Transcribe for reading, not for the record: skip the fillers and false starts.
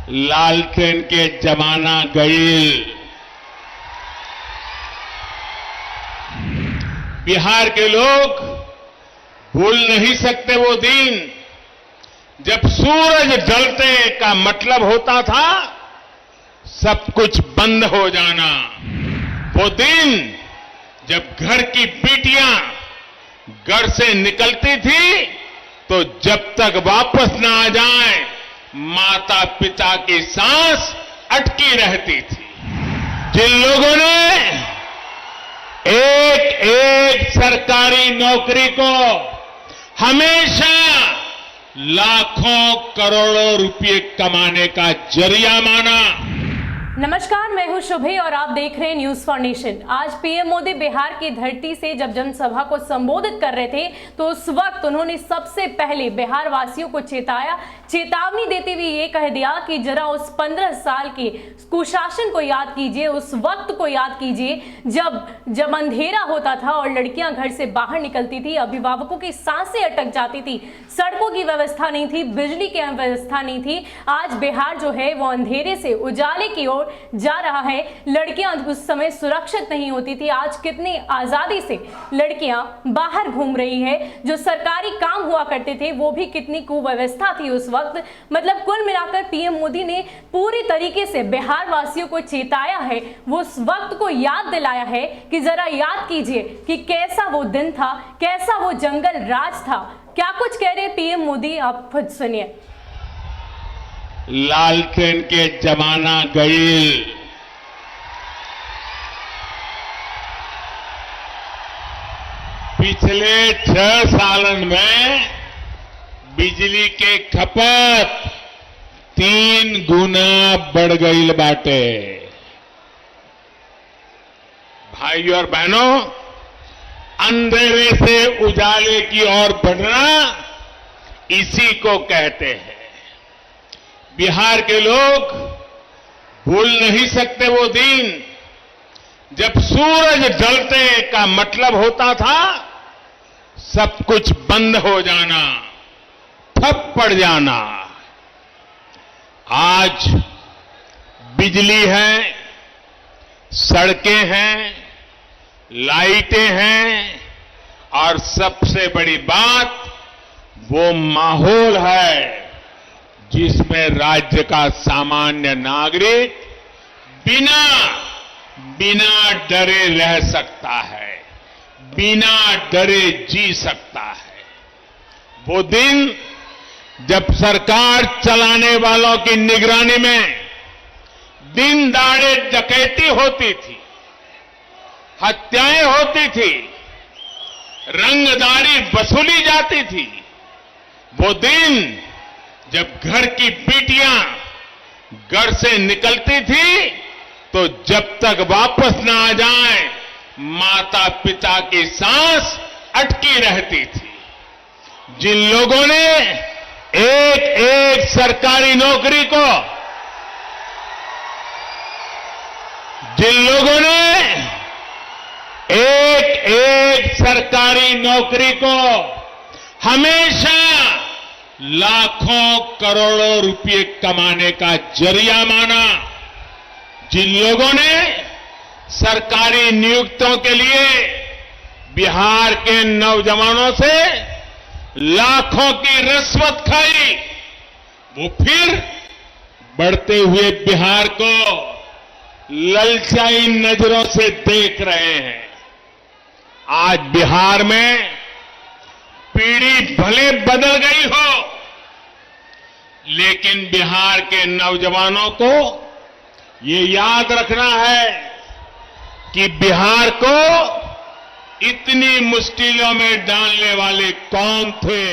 लालटेन के जमाना गई। बिहार के लोग भूल नहीं सकते वो दिन जब सूरज ढलते का मतलब होता था सब कुछ बंद हो जाना। वो दिन जब घर की बेटियां घर से निकलती थी तो जब तक वापस ना आ जाए माता पिता की सांस अटकी रहती थी। जिन लोगों ने एक एक सरकारी नौकरी को हमेशा लाखों करोड़ों रुपए कमाने का जरिया माना। नमस्कार, मैं हूं शुभे और आप देख रहे हैं न्यूज फॉर नेशन। आज पीएम मोदी बिहार की धरती से जब जनसभा को संबोधित कर रहे थे तो उस वक्त उन्होंने सबसे पहले बिहार वासियों को चेतावनी देते हुए ये कह दिया कि जरा उस 15 साल के कुशासन को याद कीजिए, उस वक्त को याद कीजिए जब अंधेरा होता था और लड़कियां घर से बाहर निकलती थी, अभिभावकों की सांसें अटक जाती थी, सड़कों की व्यवस्था नहीं थी, बिजली की व्यवस्था नहीं थी। आज बिहार जो है वो अंधेरे से उजाले की ओर जा रहा है। लड़कियां उस समय सुरक्षित नहीं होती थी, आज कितनी आजादी से लड़कियां बाहर घूम रही है। जो सरकारी काम हुआ करते थे वो भी कितनी कुव्यवस्था थी उस वक्त। मतलब कुल मिलाकर पीएम मोदी ने पूरी तरीके से बिहार वासियों को चेताया है, वो उस वक्त को याद दिलाया है कि जरा याद कीजिए कि कैसा वो दिन था, कैसा वो जंगल राज था। क्या कुछ कह रहे पीएम मोदी, आप खुद सुनिए। लालटेन के जमाना गई। पिछले 6 सालन में बिजली के खपत 3 गुना बढ़ गई बाटे। भाइयों और बहनों, अंधेरे से उजाले की ओर बढ़ना इसी को कहते हैं। बिहार के लोग भूल नहीं सकते वो दिन जब सूरज ढलते का मतलब होता था सब कुछ बंद हो जाना, ठप पड़ जाना। आज बिजली है, सड़कें हैं, लाइटें हैं और सबसे बड़ी बात वो माहौल है जिसमें राज्य का सामान्य नागरिक बिना डरे रह सकता है, बिना डरे जी सकता है। वो दिन जब सरकार चलाने वालों की निगरानी में दिन दहाड़े डकैती होती थी, हत्याएं होती थी, रंगदारी वसूली जाती थी। वो दिन जब घर की बेटियां घर से निकलती थी तो जब तक वापस ना आ जाए माता पिता की सांस अटकी रहती थी। जिन लोगों ने एक एक सरकारी नौकरी को हमेशा लाखों करोड़ों रुपए कमाने का जरिया माना, जिन लोगों ने सरकारी नियुक्तियों के लिए बिहार के नौजवानों से लाखों की रिश्वत खाई, वो फिर बढ़ते हुए बिहार को ललचाई नजरों से देख रहे हैं। आज बिहार में पीढ़ी भले बदल गई हो, लेकिन बिहार के नौजवानों को ये याद रखना है कि बिहार को इतनी मुश्किलों में डालने वाले कौन थे।